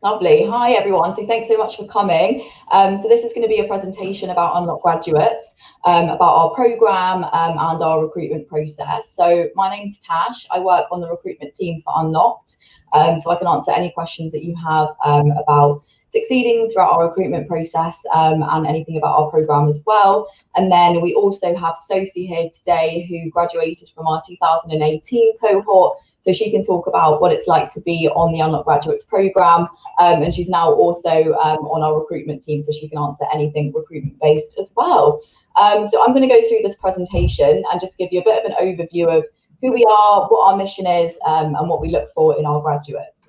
Lovely. Hi, everyone. So thanks so much for coming. So this is going to be a presentation about Unlock Graduates, about our programme and our recruitment process. So my name's Tash. I work on the recruitment team for Unlocked, so I can answer any questions that you have about succeeding throughout our recruitment process and anything about our programme as well. And then we also have Sophie here today, who graduated from our 2018 cohort. So she can talk about what it's like to be on the Unlock Graduates programme. And she's now also on our recruitment team, so she can answer anything recruitment based as well. So I'm going to go through this presentation and just give you a bit of an overview of who we are, what our mission is, and what we look for in our graduates.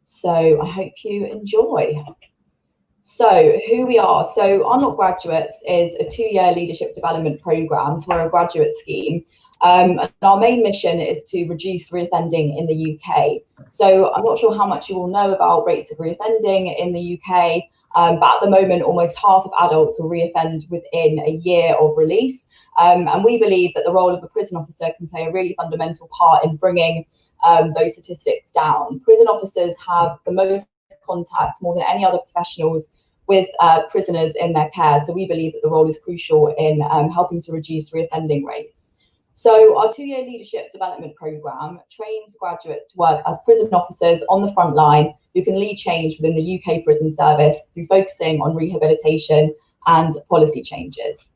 So I hope you enjoy. So who we are. So Unlock Graduates is a 2-year leadership development programme. So we're a graduate scheme. And our main mission is to reduce reoffending in the UK. So I'm not sure how much you all know about rates of reoffending in the UK, but at the moment, almost half of adults will reoffend within a year of release. And we believe that the role of a prison officer can play a really fundamental part in bringing those statistics down. Prison officers have the most contact, more than any other professionals, with prisoners in their care. So we believe that the role is crucial in helping to reduce reoffending rates. So our 2-year leadership development programme trains graduates to work as prison officers on the front line who can lead change within the UK prison service through focusing on rehabilitation and policy changes.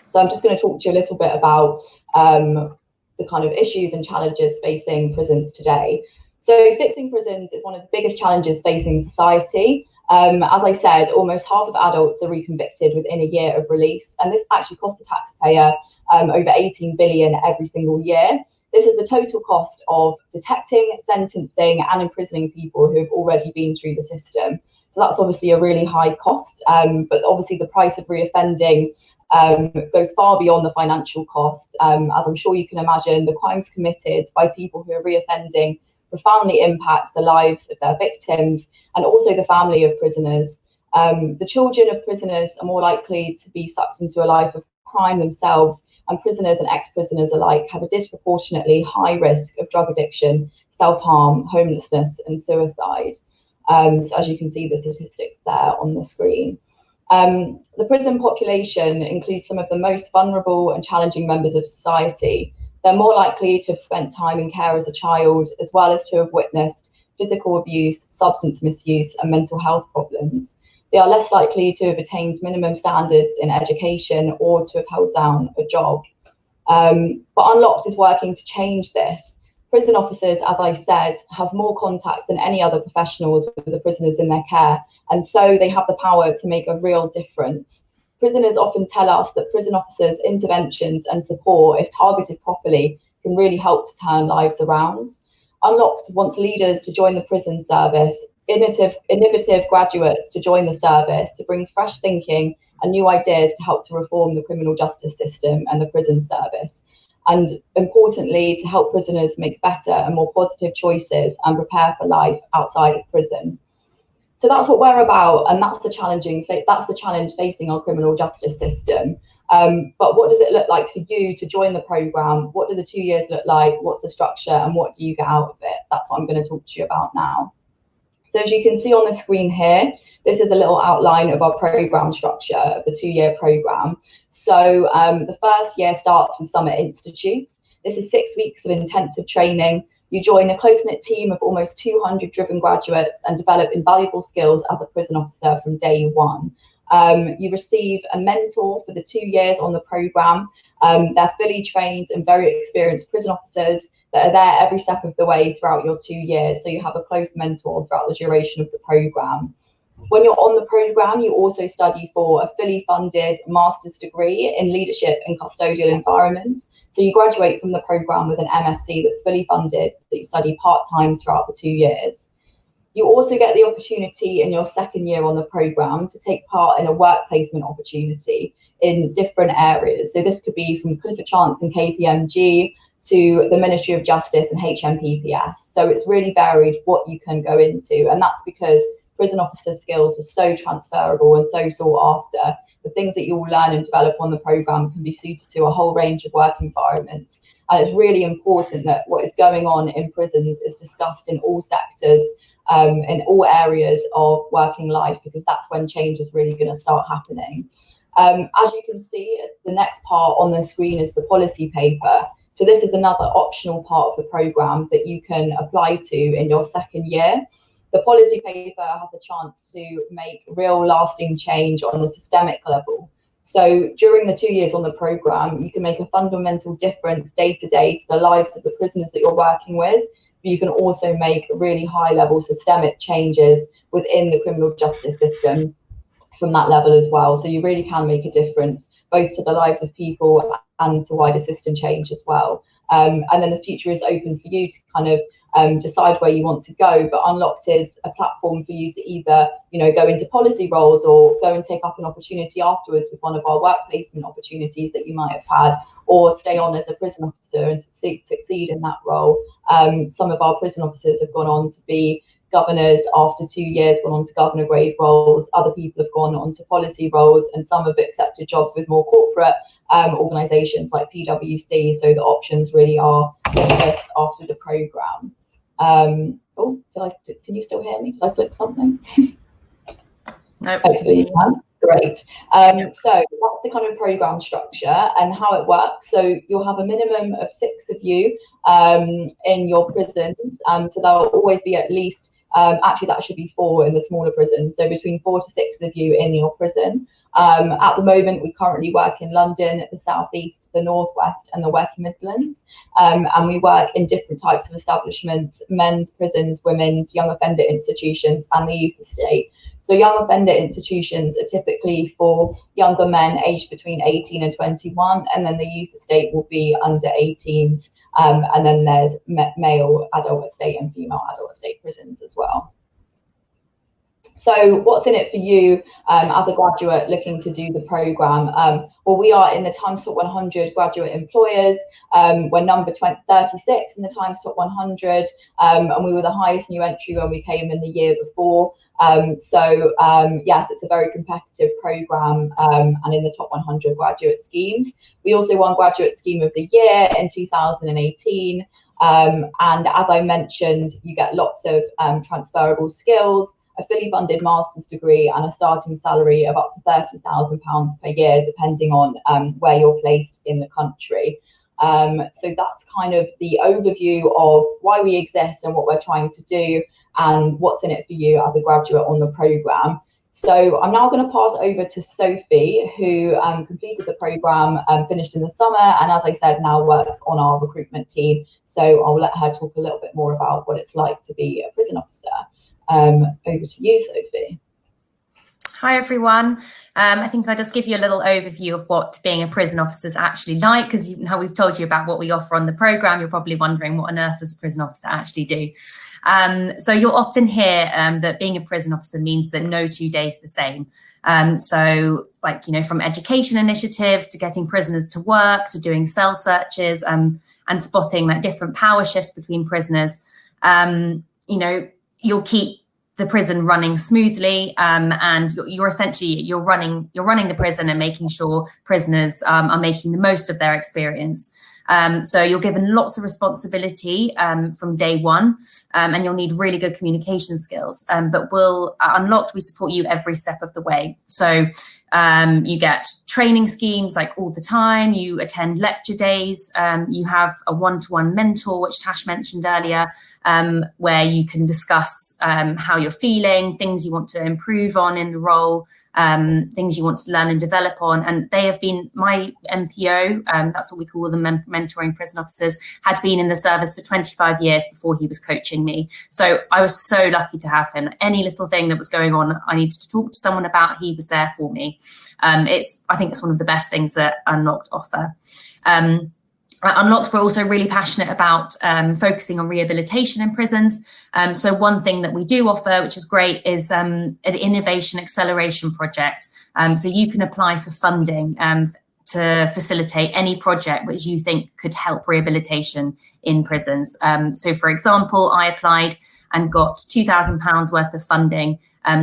So I'm just going to talk to you a little bit about the kind of issues and challenges facing prisons today. So fixing prisons is one of the biggest challenges facing society. As I said, almost half of adults are reconvicted within a year of release, and this actually costs the taxpayer over 18 billion every single year. This is the total cost of detecting, sentencing, and imprisoning people who have already been through the system. So that's obviously a really high cost, but obviously the price of reoffending goes far beyond the financial cost. As I'm sure you can imagine, the crimes committed by people who are reoffending profoundly impact the lives of their victims and also the family of prisoners. The children of prisoners are more likely to be sucked into a life of crime themselves, and prisoners and ex-prisoners alike have a disproportionately high risk of drug addiction, self-harm, homelessness, and suicide. So as you can see the statistics there on the screen. The prison population includes some of the most vulnerable and challenging members of society. They're more likely to have spent time in care as a child, as well as to have witnessed physical abuse, substance misuse, and mental health problems. They are less likely to have attained minimum standards in education or to have held down a job. But Unlocked is working to change this. Prison officers, as I said, have more contact than any other professionals with the prisoners in their care, and so they have the power to make a real difference. Prisoners often tell us that prison officers' interventions and support, if targeted properly, can really help to turn lives around. Unlocked wants leaders to join the prison service, innovative graduates to join the service, to bring fresh thinking and new ideas to help to reform the criminal justice system and the prison service. And importantly, to help prisoners make better and more positive choices and prepare for life outside of prison. So that's what we're about, and that's the challenge facing our criminal justice system. But what does it look like for you to join the programme? What do the 2 years look like? What's the structure, and what do you get out of it? That's what I'm going to talk to you about now. So as you can see on the screen here, this is a little outline of our programme structure of the 2-year programme. So the first year starts with Summer Institute. This is 6 weeks of intensive training. You join a close-knit team of almost 200 driven graduates and develop invaluable skills as a prison officer from day one. You receive a mentor for the 2 years on the programme. They're fully trained and very experienced prison officers that are there every step of the way throughout your 2 years. So you have a close mentor throughout the duration of the programme. When you're on the programme, you also study for a fully funded master's degree in leadership and custodial environments. So you graduate from the programme with an MSc that's fully funded, that you study part-time throughout the 2 years. You also get the opportunity in your second year on the programme to take part in a work placement opportunity in different areas. So this could be from Clifford Chance and KPMG to the Ministry of Justice and HMPPS. So it's really varied what you can go into, and that's because prison officer skills are so transferable and so sought after. The things that you'll learn and develop on the programme can be suited to a whole range of work environments. And it's really important that what is going on in prisons is discussed in all sectors in all areas of working life, because that's when change is really going to start happening. As you can see, the next part on the screen is the policy paper. So this is another optional part of the programme that you can apply to in your second year. The policy paper has a chance to make real lasting change on a systemic level. So during the 2 years on the programme, you can make a fundamental difference day to day to the lives of the prisoners that you're working with. But you can also make really high level systemic changes within the criminal justice system from that level as well. So you really can make a difference both to the lives of people and to wider system change as well. And then the future is open for you to kind of decide where you want to go, but Unlocked is a platform for you to either, go into policy roles or go and take up an opportunity afterwards with one of our work placement opportunities that you might have had, or stay on as a prison officer and succeed in that role. Some of our prison officers have gone on to be governors after 2 years, gone on to governor grade roles. Other people have gone on to policy roles, and some have accepted jobs with more corporate organisations like PwC. So the options really are limitless after the programme. Can you still hear me? Did I click something? Nope. Hopefully you can. Great. So that's the kind of programme structure and how it works. So you'll have a minimum of 6 of you in your prisons. So there'll always be at least, actually that should be 4 in the smaller prisons. So between 4 to 6 of you in your prison. At the moment, we currently work in London, the South East, the North West and the West Midlands. And we work in different types of establishments: men's prisons, women's, young offender institutions and the youth estate. So young offender institutions are typically for younger men aged between 18 and 21, and then the youth estate will be under 18s. And then there's male adult estate and female adult estate prisons as well. So what's in it for you as a graduate looking to do the programme? Well, we are in the Times Top 100 graduate employers. We're number 36 in the Times Top 100, and we were the highest new entry when we came in the year before. Yes, it's a very competitive programme and in the top 100 graduate schemes. We also won Graduate Scheme of the Year in 2018. And as I mentioned, you get lots of transferable skills, a fully funded master's degree and a starting salary of up to £30,000 per year, depending on where you're placed in the country. So that's kind of the overview of why we exist and what we're trying to do and what's in it for you as a graduate on the programme. So I'm now going to pass over to Sophie, who completed the programme, finished in the summer, and as I said, now works on our recruitment team. So I'll let her talk a little bit more about what it's like to be a prison officer. Over to you, Sophie. Hi, everyone. I think I'll just give you a little overview of what being a prison officer is actually like, because now we've told you about what we offer on the programme, you're probably wondering what on earth does a prison officer actually do. So you'll often hear that being a prison officer means that no 2 days are the same. So like, from education initiatives to getting prisoners to work, to doing cell searches and spotting like different power shifts between prisoners, you'll keep the prison running smoothly, and you're running the prison and making sure prisoners are making the most of their experience. So you're given lots of responsibility from day one, and you'll need really good communication skills. But at Unlocked, we support you every step of the way. So you get training schemes like all the time, you attend lecture days, you have a one-to-one mentor, which Tash mentioned earlier, where you can discuss how you're feeling, things you want to improve on in the role, things you want to learn and develop on. And they have been, my MPO, that's what we call the mentoring prison officers, had been in the service for 25 years before he was coaching me. So I was so lucky to have him. Any little thing that was going on, I needed to talk to someone about, he was there for me. I think it's one of the best things that Unlocked offer. At Unlocked, we're also really passionate about focusing on rehabilitation in prisons. So one thing that we do offer, which is great, is an innovation acceleration project. So you can apply for funding to facilitate any project which you think could help rehabilitation in prisons. So for example, I applied and got £2,000 worth of funding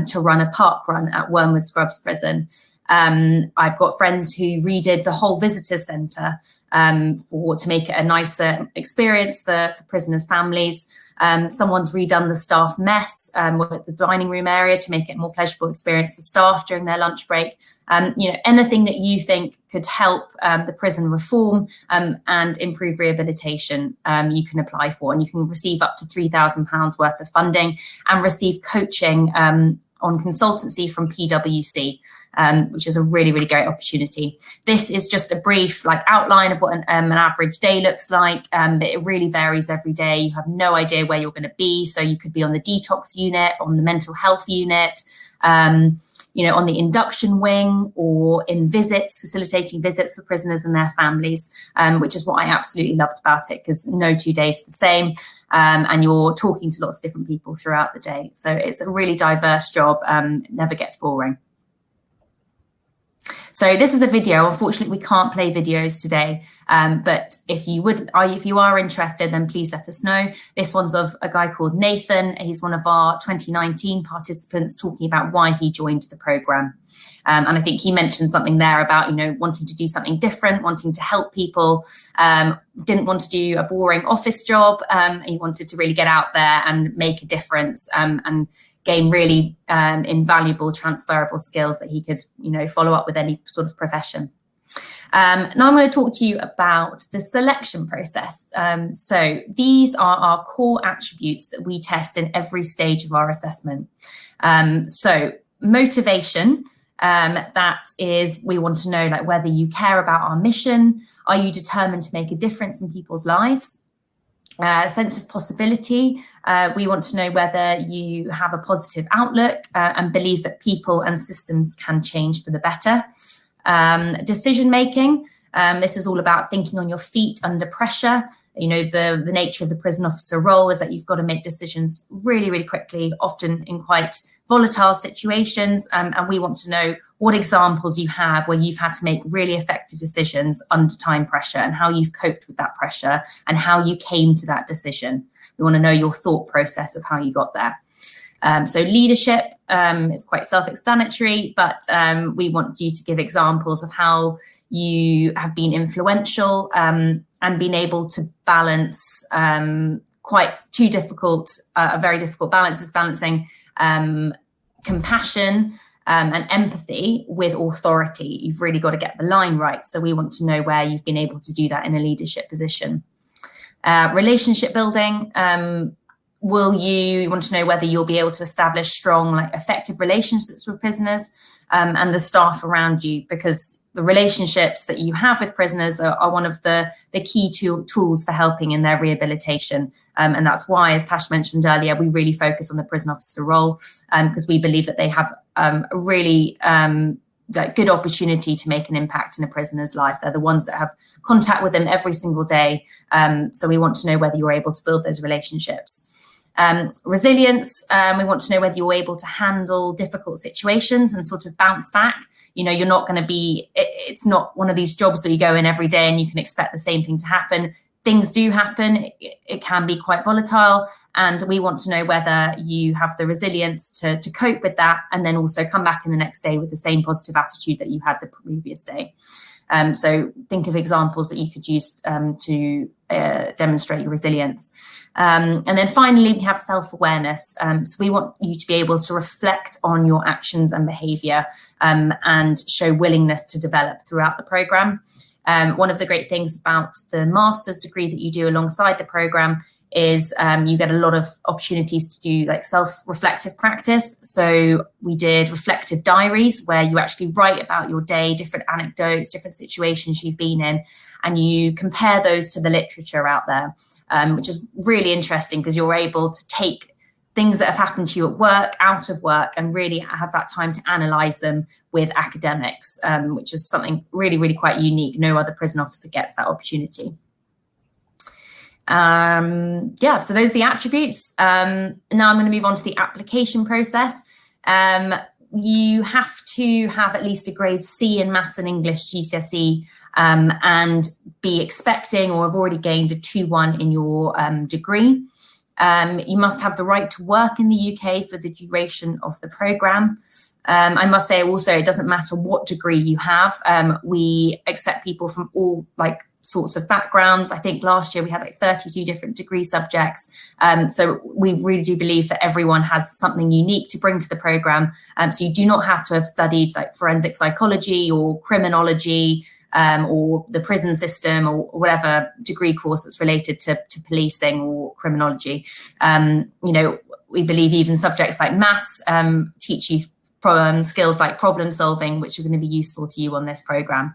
to run a park run at Wormwood Scrubs prison. I've got friends who redid the whole visitor centre to make it a nicer experience for prisoners' families. Someone's redone the staff mess with the dining room area to make it a more pleasurable experience for staff during their lunch break. Anything that you think could help the prison reform and improve rehabilitation, you can apply for, and you can receive up to £3,000 worth of funding and receive coaching on consultancy from PwC, which is a really, really great opportunity. This is just a brief outline of what an average day looks like, but it really varies every day. You have no idea where you're going to be. So you could be on the detox unit, on the mental health unit, on the induction wing, or in visits, facilitating visits for prisoners and their families, which is what I absolutely loved about it, because no 2 days are the same, and you're talking to lots of different people throughout the day. So it's a really diverse job, it never gets boring. So this is a video. Unfortunately, we can't play videos today, but if you are interested, then please let us know. This one's of a guy called Nathan. He's one of our 2019 participants, talking about why he joined the programme. And I think he mentioned something there about, wanting to do something different, wanting to help people, didn't want to do a boring office job. He wanted to really get out there and make a difference, and gain really invaluable transferable skills that he could, follow up with any sort of profession. Now I'm going to talk to you about the selection process. So these are our core attributes that we test in every stage of our assessment. So motivation, that is, we want to know whether you care about our mission. Are you determined to make a difference in people's lives? Sense of possibility. We want to know whether you have a positive outlook and believe that people and systems can change for the better. Decision making. This is all about thinking on your feet under pressure. The nature of the prison officer role is that you've got to make decisions really, really quickly, often in quite volatile situations. And we want to know what examples you have where you've had to make really effective decisions under time pressure, and how you've coped with that pressure and how you came to that decision. We want to know your thought process of how you got there. So leadership is quite self-explanatory, but we want you to give examples of how you have been influential and been able to balance a very difficult balance is balancing compassion and empathy with authority. You've really got to get the line right. So we want to know where you've been able to do that in a leadership position. Relationship building. You want to know whether you'll be able to establish strong, effective relationships with prisoners and the staff around you, because the relationships that you have with prisoners are one of the key tools for helping in their rehabilitation. And that's why, as Tash mentioned earlier, we really focus on the prison officer role, because we believe that they have a really good opportunity to make an impact in a prisoner's life. They're the ones that have contact with them every single day. So we want to know whether you're able to build those relationships. Resilience, we want to know whether you're able to handle difficult situations and sort of bounce back. You're not going to be, it's not one of these jobs that you go in every day and you can expect the same thing to happen. Things do happen. It can be quite volatile. And we want to know whether you have the resilience to cope with that, and then also come back in the next day with the same positive attitude that you had the previous day. So think of examples that you could use to demonstrate your resilience. And then finally, we have self-awareness. So we want you to be able to reflect on your actions and behaviour and show willingness to develop throughout the programme. One of the great things about the master's degree that you do alongside the programme is you get a lot of opportunities to do self-reflective practice. So we did reflective diaries where you actually write about your day, different anecdotes, different situations you've been in, and you compare those to the literature out there, which is really interesting because you're able to take things that have happened to you at work, out of work, and really have that time to analyse them with academics, which is something really, really quite unique. No other prison officer gets that opportunity. So those are the attributes. Now I'm going to move on to the application process. You have to have at least a grade C in Maths and English GCSE and be expecting or have already gained a 2-1 in your degree. You must have the right to work in the UK for the duration of the programme. I must say also, it doesn't matter what degree you have. We accept people from all sorts of backgrounds. I think last year we had 32 different degree subjects. So we really do believe that everyone has something unique to bring to the programme. So you do not have to have studied forensic psychology or criminology, or the prison system, or whatever degree course that's related to policing or criminology. We believe even subjects like maths teach you skills like problem solving, which are going to be useful to you on this programme.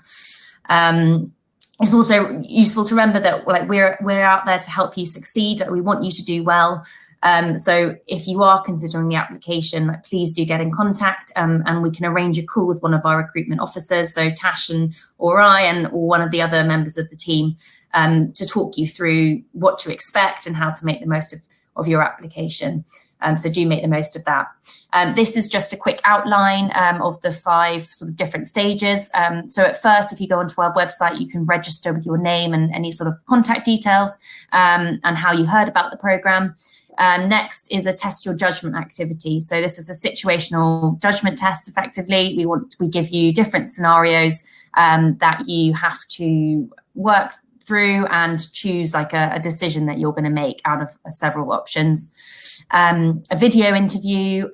It's also useful to remember that we're out there to help you succeed. We want you to do well. So if you are considering the application, please do get in contact, and we can arrange a call with one of our recruitment officers, so Tash or I, or one of the other members of the team, to talk you through what to expect and how to make the most of your application. So do make the most of that. This is just a quick outline of the 5 sort of different stages. So at first, if you go onto our website, you can register with your name and any sort of contact details, and how you heard about the programme. Next is a test your judgment activity. So this is a situational judgment test, effectively. We give you different scenarios that you have to work through and choose a decision that you're going to make out of several options. A video interview,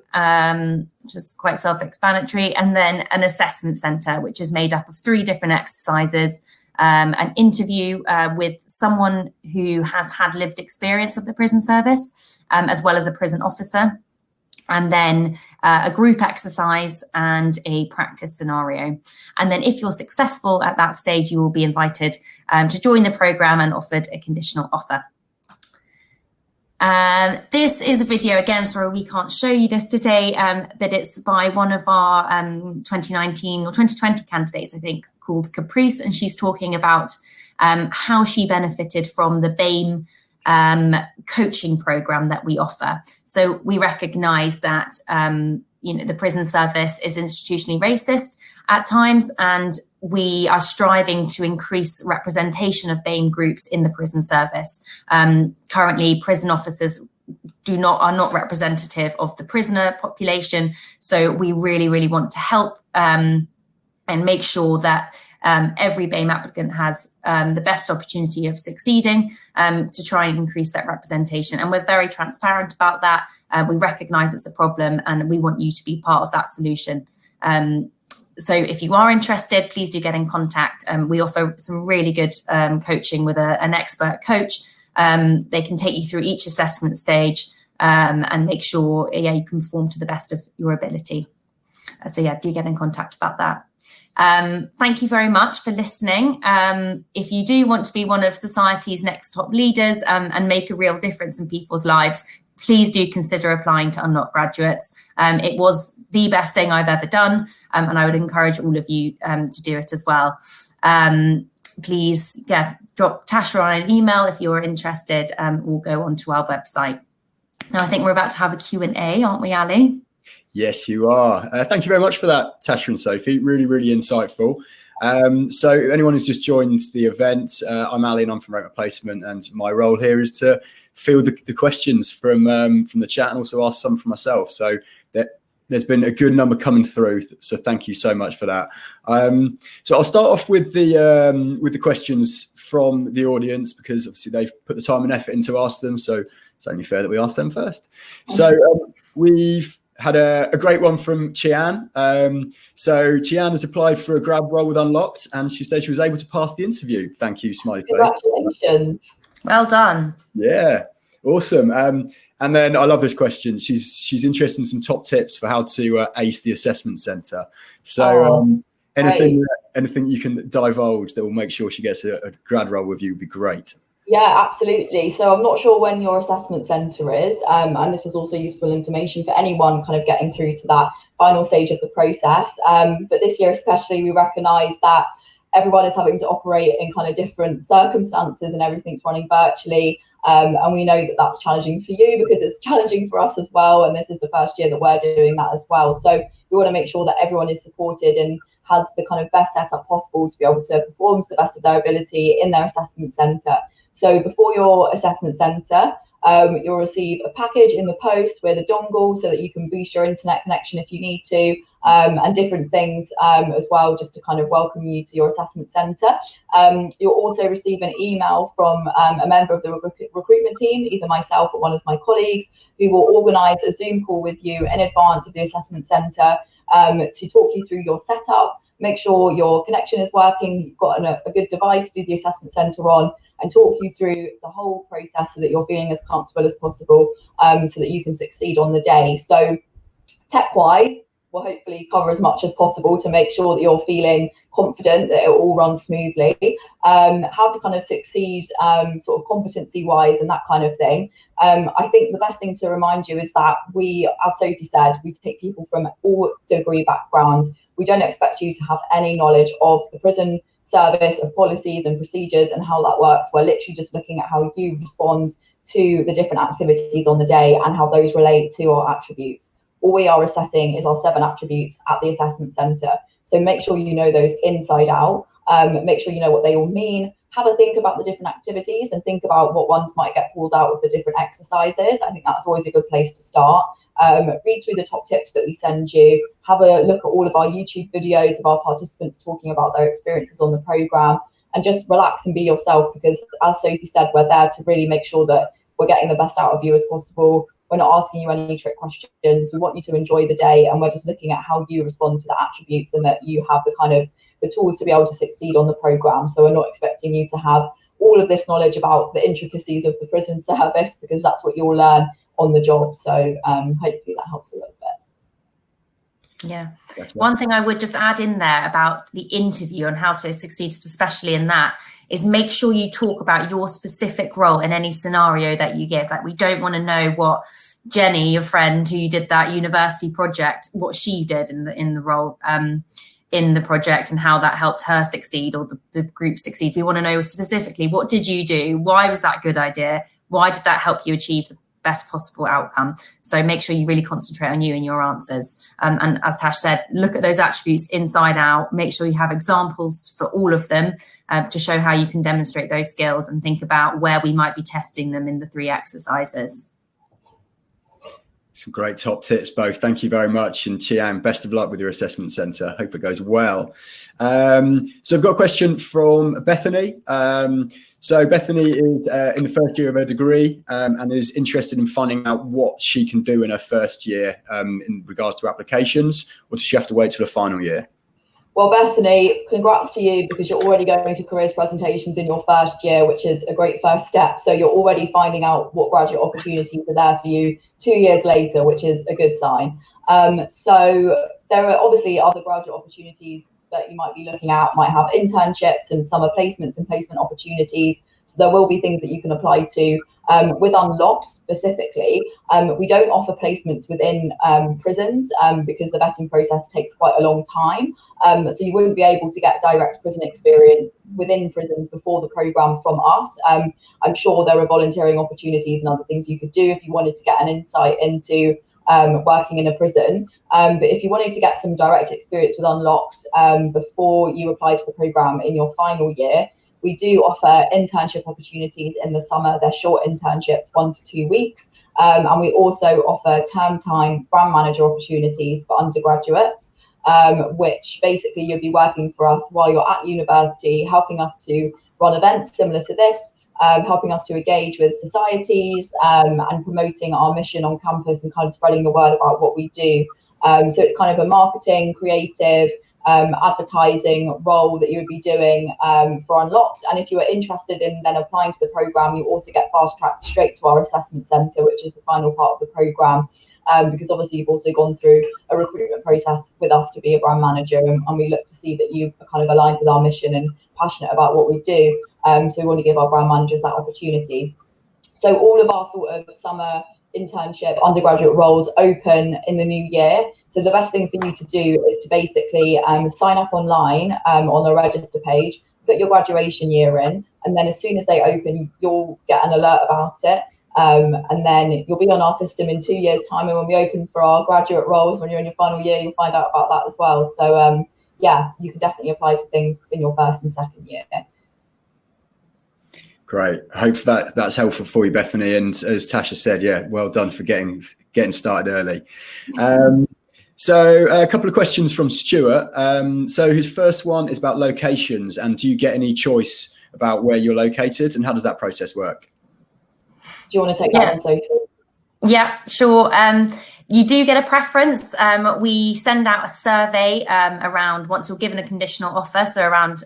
which is quite self-explanatory, and then an assessment centre, which is made up of 3 different exercises. An interview with someone who has had lived experience of the prison service, as well as a prison officer, and then a group exercise and a practice scenario. And then if you're successful at that stage, you will be invited to join the programme and offered a conditional offer. This is a video, again, sorry we can't show you this today, but it's by one of our 2019 or 2020 candidates, I think, called Caprice, and she's talking about how she benefited from the BAME coaching program that we offer. So we recognise that the prison service is institutionally racist at times, and we are striving to increase representation of BAME groups in the prison service. Currently, prison officers are not representative of the prisoner population, so we really, really want to help and make sure that every BAME applicant has the best opportunity of succeeding, to try and increase that representation. And we're very transparent about that. We recognise it's a problem, and we want you to be part of that solution. So if you are interested, please do get in contact. We offer some really good coaching with an expert coach. They can take you through each assessment stage and make sure you can perform to the best of your ability. So do get in contact about that. Thank you very much for listening. If you do want to be one of society's next top leaders and make a real difference in people's lives, please do consider applying to Unlocked Graduates. It was the best thing I've ever done, and I would encourage all of you to do it as well. Please drop Tash or I an email if you're interested, or go onto our website. Now I think we're about to have a Q&A, aren't we, Ali? Yes, you are. Thank you very much for that, Tasha and Sophie. Really, really insightful. So anyone who's just joined the event, I'm Ali and I'm from Rate Placement, and my role here is to field the questions from the chat and also ask some for myself. So there's been a good number coming through, so thank you so much for that. So I'll start off with the questions from the audience, because obviously they've put the time and effort in to ask them, so it's only fair that we ask them first. So we've had a great one from Chian. So Chian has applied for a grad role with Unlocked, and she said she was able to pass the interview. Thank you, smiley face. Congratulations. Well done. Yeah, awesome. And then I love this question. She's interested in some top tips for how to ace the assessment centre. So anything you can divulge that will make sure she gets a grad role with you would be great. Yeah, absolutely. So I'm not sure when your assessment centre is, and this is also useful information for anyone kind of getting through to that final stage of the process. But this year especially, we recognise that everyone is having to operate in kind of different circumstances and everything's running virtually. And we know that that's challenging for you because it's challenging for us as well. And this is the first year that we're doing that as well. So we want to make sure that everyone is supported and has the kind of best setup possible to be able to perform to the best of their ability in their assessment centre. So before your assessment centre, You'll receive a package in the post with a dongle so that you can boost your internet connection if you need to, and different things as well, just to kind of welcome you to your assessment centre. You'll also receive an email from a member of the recruitment team, either myself or one of my colleagues, who will organise a Zoom call with you in advance of the assessment centre to talk you through your setup, make sure your connection is working, you've got a good device to do the assessment centre on, and talk you through the whole process so that you're feeling as comfortable as possible, so that you can succeed on the day. So tech-wise, we'll hopefully cover as much as possible to make sure that you're feeling confident that it all runs smoothly. How to kind of succeed sort of competency-wise and that kind of thing. I think the best thing to remind you is that we, as Sophie said, we take people from all degree backgrounds. We don't expect you to have any knowledge of the prison service, of policies and procedures and how that works. We're literally just looking at how you respond to the different activities on the day and how those relate to our attributes. All we are assessing is our 7 attributes at the assessment centre. So make sure you know those inside out. Make sure you know what they all mean. Have a think about the different activities and think about what ones might get pulled out of the different exercises. I think that's always a good place to start. Read through the top tips that we send you. Have a look at all of our YouTube videos of our participants talking about their experiences on the programme, and just relax and be yourself, because as Sophie said, we're there to really make sure that we're getting the best out of you as possible. We're not asking you any trick questions. We want you to enjoy the day, and we're just looking at how you respond to the attributes and that you have the tools to be able to succeed on the programme. So we're not expecting you to have all of this knowledge about the intricacies of the prison service, because that's what you'll learn on the job. So hopefully that helps a little bit. Yeah. One thing I would just add in there about the interview and how to succeed, especially in that, is make sure you talk about your specific role in any scenario that you give. Like, we don't want to know what Jenny, your friend who you did that university project, what she did in the role in the project and how that helped her succeed or the group succeed. We want to know specifically, what did you do? Why was that a good idea? Why did that help you achieve the best possible outcome? So make sure you really concentrate on you and your answers. And as Tash said, look at those attributes inside out. Make sure you have examples for all of them to show how you can demonstrate those skills, and think about where we might be testing them in the 3 exercises. Some great top tips, both. Thank you very much. And Chiang, best of luck with your assessment centre. Hope it goes well. So I've got a question from Bethany. So Bethany is in the first year of her degree and is interested in finding out what she can do in her first year in regards to applications, or does she have to wait till the final year? Well, Bethany, congrats to you, because you're already going to careers presentations in your first year, which is a great first step. So you're already finding out what graduate opportunities are there for you 2 years later, which is a good sign. So there are obviously other graduate opportunities that you might be looking at, might have internships and summer placements and placement opportunities. So there will be things that you can apply to. With Unlocked specifically, we don't offer placements within prisons because the vetting process takes quite a long time. So you wouldn't be able to get direct prison experience within prisons before the programme from us. I'm sure there are volunteering opportunities and other things you could do if you wanted to get an insight into working in a prison. But if you wanted to get some direct experience with Unlocked before you apply to the programme in your final year, we do offer internship opportunities in the summer. They're short internships, 1 to 2 weeks. And we also offer term time brand manager opportunities for undergraduates, which basically you'll be working for us while you're at university, helping us to run events similar to this, helping us to engage with societies and promoting our mission on campus and kind of spreading the word about what we do. So it's kind of a marketing, creative, advertising role that you would be doing for Unlocked. And if you are interested in then applying to the programme, you also get fast tracked straight to our assessment centre, which is the final part of the programme, because obviously you've also gone through a recruitment process with us to be a brand manager, and we look to see that you are kind of aligned with our mission and passionate about what we do. So we want to give our brand managers that opportunity. So all of our sort of summer internship undergraduate roles open in the new year. So the best thing for you to do is to basically sign up online on the register page, put your graduation year in, and then as soon as they open, you'll get an alert about it. And then you'll be on our system in 2 years' time. And when we open for our graduate roles, when you're in your final year, you'll find out about that as well. So yeah, you can definitely apply to things in your first and second year. Great. I hope that's helpful for you, Bethany. And as Tasha said, yeah, well done for getting started early. So a couple of questions from Stuart. So his first one is about locations, and do you get any choice about where you're located, and how does that process work? Do you want to take that one, Sophie? Yeah, sure. You do get a preference. We send out a survey around once you're given a conditional offer, so around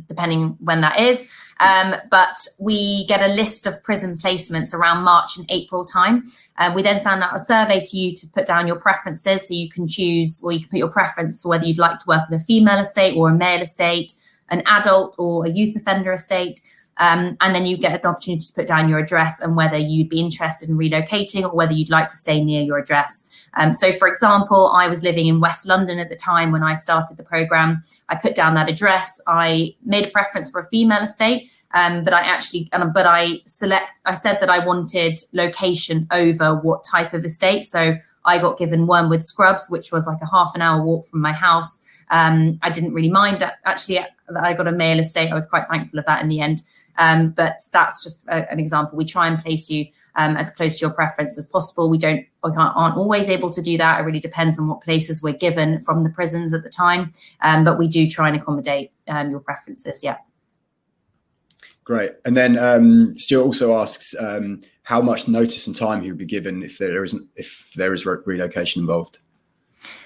depending when that is. But we get a list of prison placements around March and April time. We then send out a survey to you to put down your preferences, so you can choose, or you can put your preference for whether you'd like to work in a female estate or a male estate, an adult or a youth offender estate. And then you get an opportunity to put down your address and whether you'd be interested in relocating or whether you'd like to stay near your address. So, for example, I was living in West London at the time when I started the programme. I put down that address. I made a preference for a female estate, but I said that I wanted location over what type of estate. So I got given Wormwood Scrubs, which was like a half an hour walk from my house. I didn't really mind that I got a male estate. I was quite thankful of that in the end. But that's just an example. We try and place you as close to your preference as possible. We aren't always able to do that. It really depends on what places we're given from the prisons at the time. But we do try and accommodate your preferences. Yeah. Great. And then Stuart also asks how much notice and time he would be given if there is relocation involved.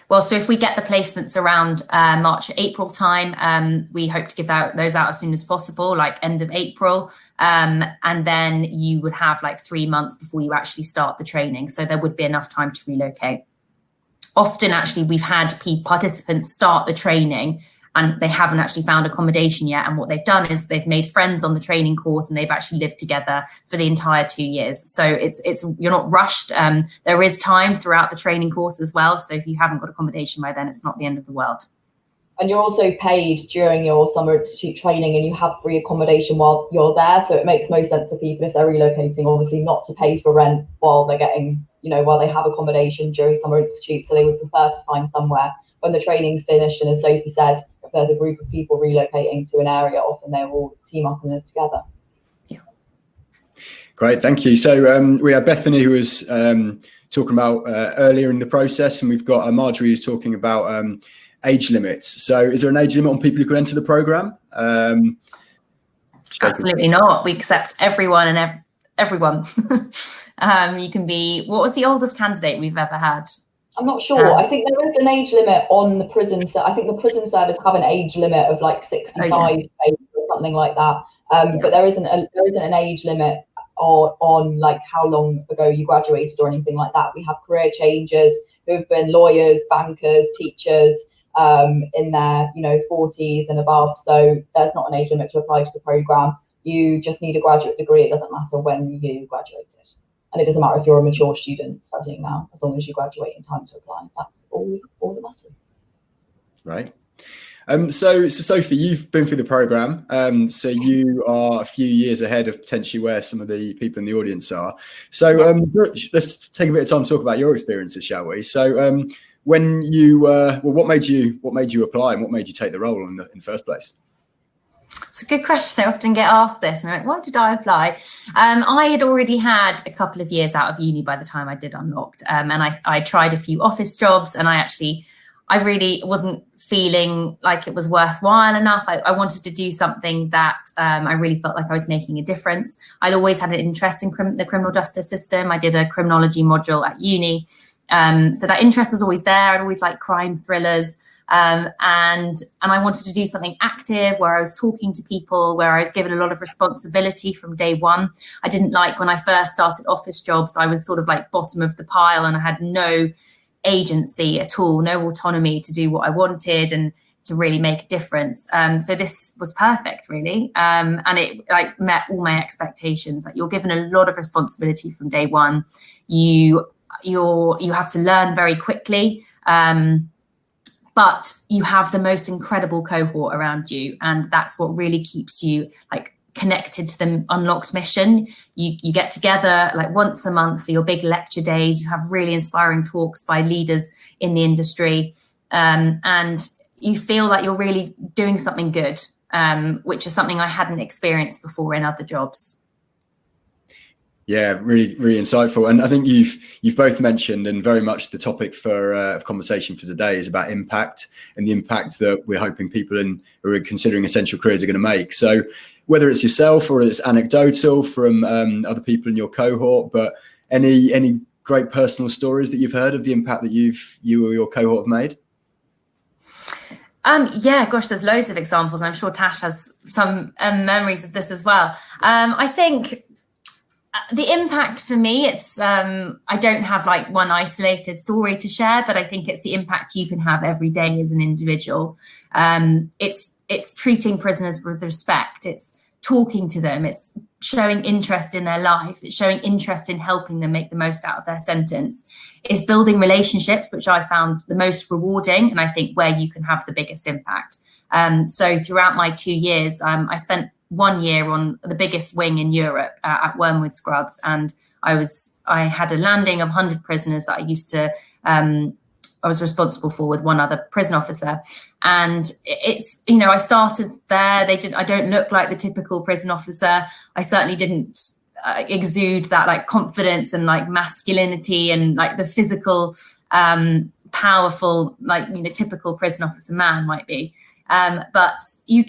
Well, so if we get the placements around March, April time, we hope to give those out as soon as possible, like end of April. And then you would have like 3 months before you actually start the training. So there would be enough time to relocate. Often, actually, we've had participants start the training and they haven't actually found accommodation yet. And what they've done is they've made friends on the training course and they've actually lived together for the entire 2 years. So you're not rushed. There is time throughout the training course as well. So if you haven't got accommodation by then, it's not the end of the world. And you're also paid during your summer institute training and you have free accommodation while you're there. So it makes most sense for people if they're relocating, obviously not to pay for rent while they're getting, while they have accommodation during summer institute. So they would prefer to find somewhere when the training's finished. And as Sophie said, if there's a group of people relocating to an area, often they will team up and live together. Yeah. Great, thank you. So we have Bethany, who was talking about earlier in the process, and we've got Marjorie, who's talking about age limits. So is there an age limit on people who can enter the programme? Absolutely not. We accept everyone and everyone. You can be, what was the oldest candidate we've ever had? I'm not sure. I think there is an age limit on the prison. I think the prison service have an age limit of like 65 or something like that. But there isn't an age limit on like how long ago you graduated or anything like that. We have career changers who have been lawyers, bankers, teachers in their 40s and above. So there's not an age limit to apply to the programme. You just need a graduate degree. It doesn't matter when you graduated. And it doesn't matter if you're a mature student studying now, as long as you graduate in time to apply. That's all that matters. Right. So Sophie, you've been through the programme. So you are a few years ahead of potentially where some of the people in the audience are. So let's take a bit of time to talk about your experiences, shall we? So when you what made you apply and what made you take the role in the first place? It's a good question. I often get asked this, and I'm like, why did I apply? I had already had a couple of years out of uni by the time I did Unlocked, and I tried a few office jobs, and I really wasn't feeling like it was worthwhile enough. I wanted to do something that I really felt like I was making a difference. I'd always had an interest in the criminal justice system. I did a criminology module at uni, so that interest was always there. I'd always liked crime thrillers. And I wanted to do something active where I was talking to people, where I was given a lot of responsibility from day one. I didn't like when I first started office jobs, I was sort of like bottom of the pile and I had no agency at all, no autonomy to do what I wanted and to really make a difference. So this was perfect, really. And it like met all my expectations. Like you're given a lot of responsibility from day one. You have to learn very quickly. But you have the most incredible cohort around you. And that's what really keeps you like connected to the Unlocked mission. You get together like once a month for your big lecture days. You have really inspiring talks by leaders in the industry. And you feel like you're really doing something good. which is something I hadn't experienced before in other jobs. Yeah, really, really insightful. And I think you've both mentioned, and very much the topic for conversation for today is about impact, and the impact that we're hoping people who are considering essential careers are going to make. So whether it's yourself or it's anecdotal from other people in your cohort, but any great personal stories that you've heard of the impact that you or your cohort have made? Yeah, gosh, there's loads of examples. I'm sure Tash has some memories of this as well. I think the impact for me, it's I don't have like one isolated story to share, but I think it's the impact you can have every day as an individual. It's treating prisoners with respect. It's talking to them. It's showing interest in their life. It's showing interest in helping them make the most out of their sentence. It's building relationships, which I found the most rewarding, and I think where you can have the biggest impact. So throughout my 2 years, I spent 1 year on the biggest wing in Europe at Wormwood Scrubs, and I had a landing of 100 prisoners that I was responsible for with one other prison officer. And it's, I started there. I don't look like the typical prison officer. I certainly didn't exude that like confidence and like masculinity and like the physical, powerful, like, typical prison officer man might be. But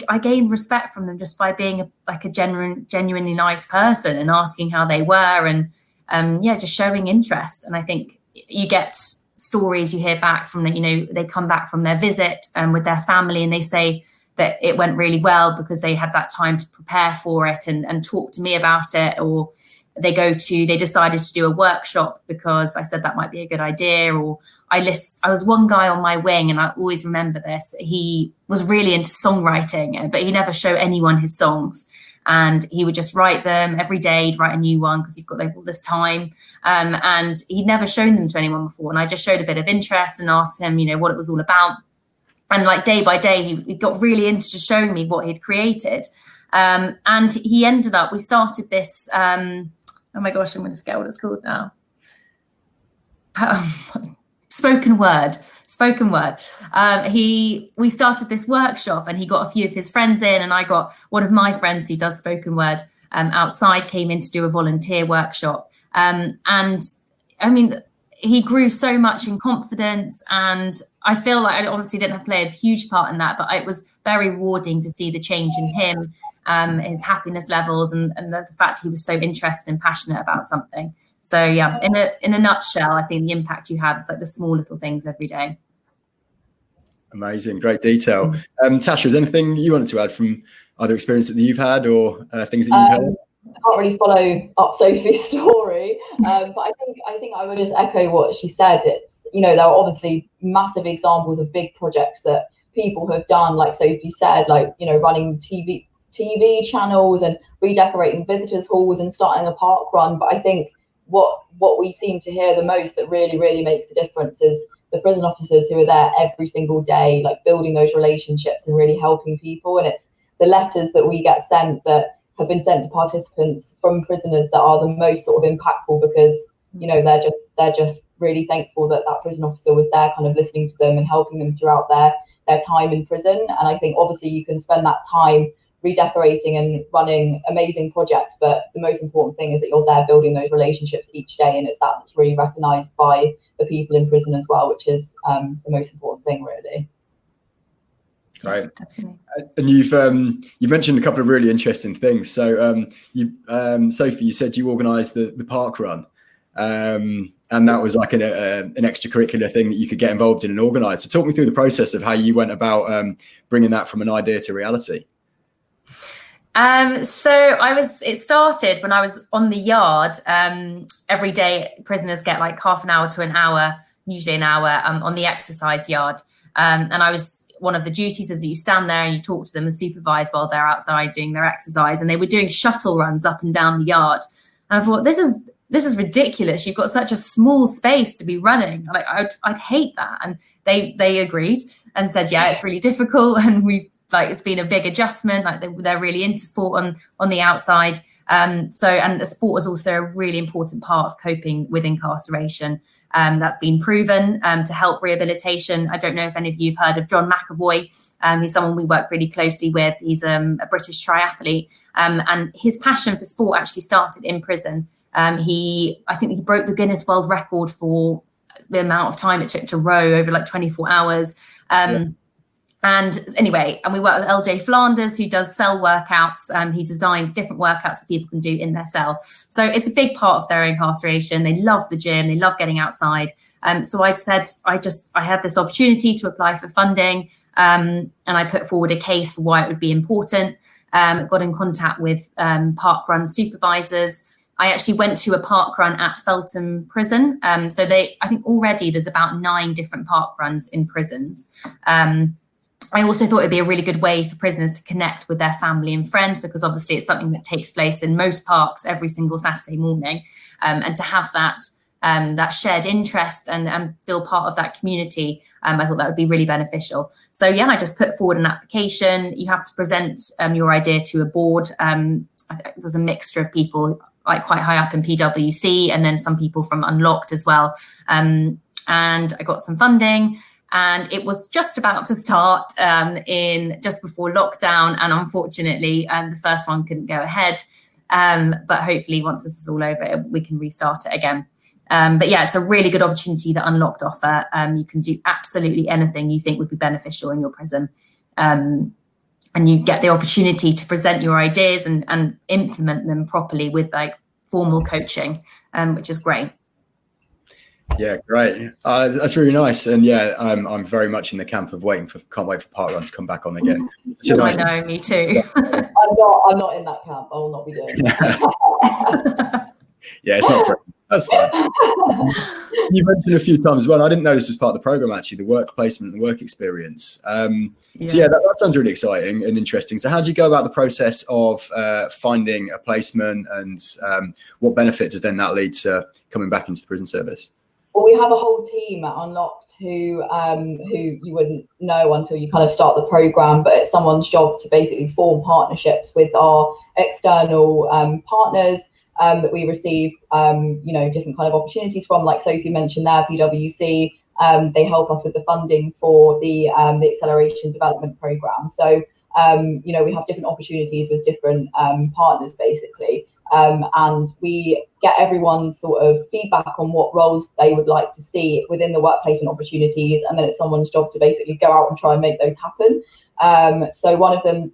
I gained respect from them just by being a genuinely nice person and asking how they were, and just showing interest. And I think you get stories you hear back from they come back from their visit with their family, and they say that it went really well because they had that time to prepare for it and talk to me about it, or they decided to do a workshop because I said that might be a good idea. Or I was one guy on my wing, and I always remember this. He was really into songwriting, but he never showed anyone his songs. And he would just write them every day. He'd write a new one because you've got all this time. And he'd never shown them to anyone before. And I just showed a bit of interest and asked him, what it was all about. And like day by day, he got really into just showing me what he'd created. And he ended up, we started this, oh my gosh, I'm going to forget what it's called now. Spoken word. We started this workshop, and he got a few of his friends in, and I got one of my friends who does spoken word outside, came in to do a volunteer workshop. And I mean, he grew so much in confidence, and I feel like I obviously didn't have to play a huge part in that, but it was very rewarding to see the change in him, his happiness levels, and the fact he was so interested and passionate about something. So yeah, in a nutshell, I think the impact you have is like the small little things every day. Amazing, great detail. Tasha, is anything you wanted to add from other experiences that you've had, or things that you've heard? I can't really follow up Sophie's story, but I think I would just echo what she said. It's there are obviously massive examples of big projects that people have done, like Sophie said, like running TV channels and redecorating visitors halls and starting a park run. But I think what we seem to hear the most that really makes a difference is the prison officers who are there every single day, like building those relationships and really helping people. And it's the letters that we get sent that have been sent to participants from prisoners that are the most sort of impactful, because they're just really thankful that prison officer was there, kind of listening to them and helping them throughout their time in prison. And I think obviously you can spend that time redecorating and running amazing projects, but the most important thing is that you're there building those relationships each day, and it's that's really recognised by the people in prison as well, which is the most important thing, really. Right. And you've mentioned a couple of really interesting things. So Sophie, you said you organised the park run, and that was like an extracurricular thing that you could get involved in and organise. So talk me through the process of how you went about bringing that from an idea to reality. So it started when I was on the yard. Every day prisoners get like half an hour to an hour, usually an hour, on the exercise yard. And I was, one of the duties is that you stand there and you talk to them and supervise while they're outside doing their exercise. And they were doing shuttle runs up and down the yard. And I thought, this is ridiculous. You've got such a small space to be running. Like I'd hate that. And they agreed and said, yeah, it's really difficult. And it's been a big adjustment. Like they're really into sport on the outside. And the sport is also a really important part of coping with incarceration. That's been proven to help rehabilitation. I don't know if any of you have heard of Mcavoy. He's someone we work really closely with. He's a British triathlete, and his passion for sport actually started in prison. I think he broke the Guinness World Record for the amount of time it took to row over like 24 hours. And anyway, and we work with LJ Flanders, who does cell workouts. He designs different workouts that people can do in their cell. So it's a big part of their incarceration. They love the gym. They love getting outside. So I said, I had this opportunity to apply for funding, and I put forward a case for why it would be important. Got in contact with parkrun supervisors. I actually went to a parkrun at Feltham Prison. So I think already there's about 9 different parkruns in prisons. I also thought it'd be a really good way for prisoners to connect with their family and friends, because obviously it's something that takes place in most parks every single Saturday morning, and to have that shared interest and feel part of that community, I thought that would be really beneficial. So yeah, I just put forward an application. You have to present your idea to a board. There was a mixture of people like quite high up in PwC, and then some people from Unlocked as well. And I got some funding. And it was just about to start in just before lockdown. And unfortunately, the first one couldn't go ahead. But hopefully once this is all over, we can restart it again. But yeah, it's a really good opportunity that Unlocked offer. You can do absolutely anything you think would be beneficial in your prison. And you get the opportunity to present your ideas and implement them properly with like formal coaching, which is great. Yeah, great. That's really nice. And yeah, I'm very much in the camp of can't wait for parkrun to come back on again. I know, me too. I'm not in that camp. I will not be doing that. Yeah, it's not for that's fine. You mentioned a few times as well. I didn't know this was part of the program, actually, the work placement and work experience. So yeah, that sounds really exciting and interesting. So how do you go about the process of finding a placement, and what benefit does then that lead to coming back into the prison service? Well, we have a whole team at Unlocked who you wouldn't know until you kind of start the program, but it's someone's job to basically form partnerships with our external partners that we receive, different kind of opportunities from, like Sophie mentioned there, PwC. They help us with the funding for the Acceleration Development Program. So, we have different opportunities with different partners, basically. And we get everyone's sort of feedback on what roles they would like to see within the work placement opportunities, and then it's someone's job to basically go out and try and make those happen. So one of them,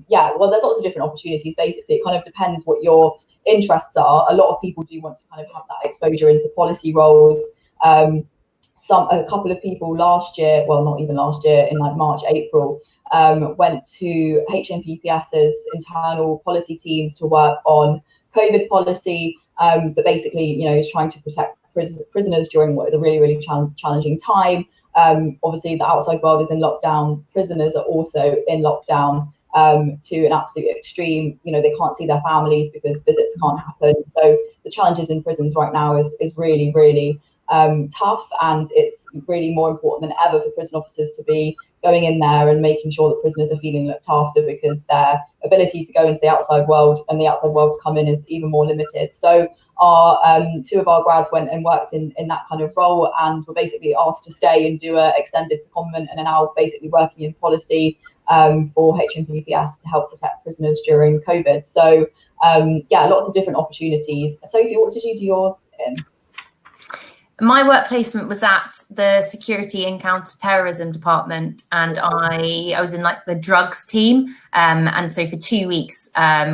there's lots of different opportunities. Basically, it kind of depends what your interests are. A lot of people do want to kind of have that exposure into policy roles. A couple of people last year, well, not even last year, in like March, April, went to HMPPS's internal policy teams to work on COVID policy that basically, is trying to protect prisoners during what is a really, really challenging time. Obviously, the outside world is in lockdown. Prisoners are also in lockdown to an absolute extreme. They can't see their families because visits can't happen. So the challenges in prisons right now is really, really tough, and it's really more important than ever for prison officers to be going in there and making sure that prisoners are feeling looked after, because their ability to go into the outside world and the outside world to come in is even more limited. So our 2 of our grads went and worked in that kind of role, and were basically asked to stay and do an extended secondment, and are now basically working in policy for HMPPS to help protect prisoners during COVID. So lots of different opportunities. Sophie, what did you do yours in? My work placement was at the Security and Counter-Terrorism Department, and I was in like the drugs team. And so for 2 weeks,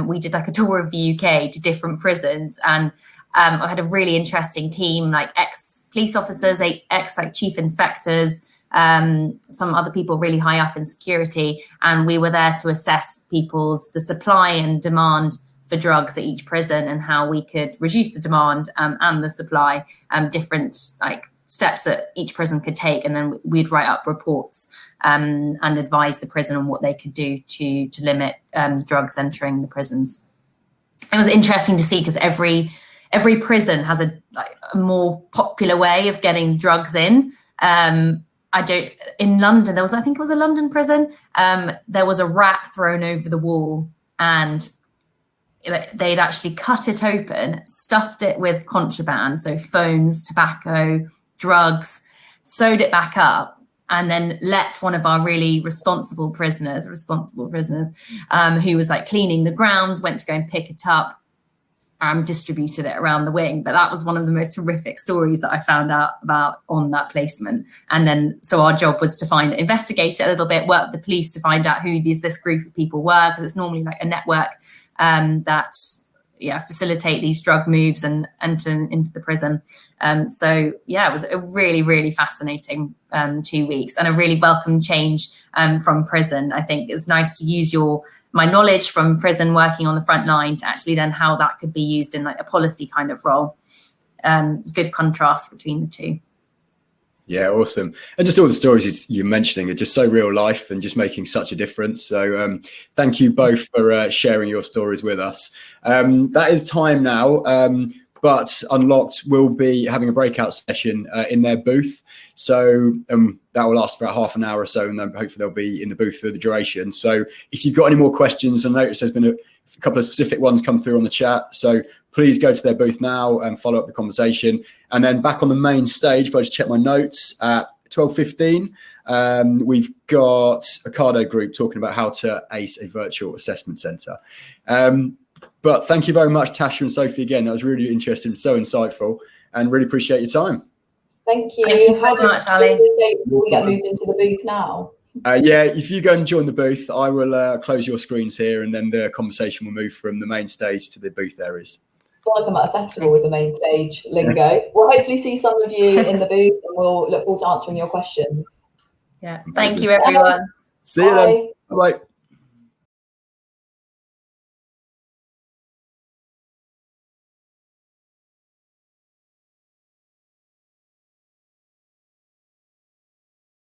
we did like a tour of the UK to different prisons, and I had a really interesting team, like ex-police officers, ex like chief inspectors, some other people really high up in security, and we were there to assess the supply and demand for drugs at each prison, and how we could reduce the demand and the supply, different like steps that each prison could take, and then we'd write up reports and advise the prison on what they could do to limit drugs entering the prisons. It was interesting to see, because every prison has a more popular way of getting drugs in. In London, I think it was a London prison, there was a rat thrown over the wall, and they'd actually cut it open, stuffed it with contraband, so phones, tobacco, drugs, sewed it back up, and then let one of our really responsible prisoners, who was like cleaning the grounds, went to go and pick it up, distributed it around the wing. But that was one of the most horrific stories that I found out about on that placement. And then, so our job was to investigate it a little bit, work with the police to find out who this group of people were, because it's normally like a network that facilitate these drug moves and enter into the prison. So yeah, it was a really, really fascinating 2 weeks, and a really welcome change from prison. I think it's nice to use my knowledge from prison, working on the front line, to actually then how that could be used in like a policy kind of role. It's a good contrast between the two. Yeah, awesome. And just all the stories you're mentioning are just so real life and just making such a difference. So thank you both for sharing your stories with us. That is time now, but Unlocked will be having a breakout session in their booth. So that will last for about half an hour or so, and then hopefully they'll be in the booth for the duration. So if you've got any more questions, I notice there's been a couple of specific ones come through on the chat. So please go to their booth now and follow up the conversation. And then back on the main stage, if I just check my notes, at 12:15, we've got a Cardo group talking about how to ace a virtual assessment centre. But thank you very much, Tasha and Sophie, again. That was really interesting, so insightful, and really appreciate your time. Thank you. Thank you so much, Ali. Will we get moved into the booth now? Yeah, if you go and join the booth, I will close your screens here, and then the conversation will move from the main stage to the booth areas. I feel like I'm at a festival with the main stage lingo. We'll hopefully see some of you in the booth, and we'll look forward to answering your questions. Yeah, thank you, everyone. See you then. Bye-bye.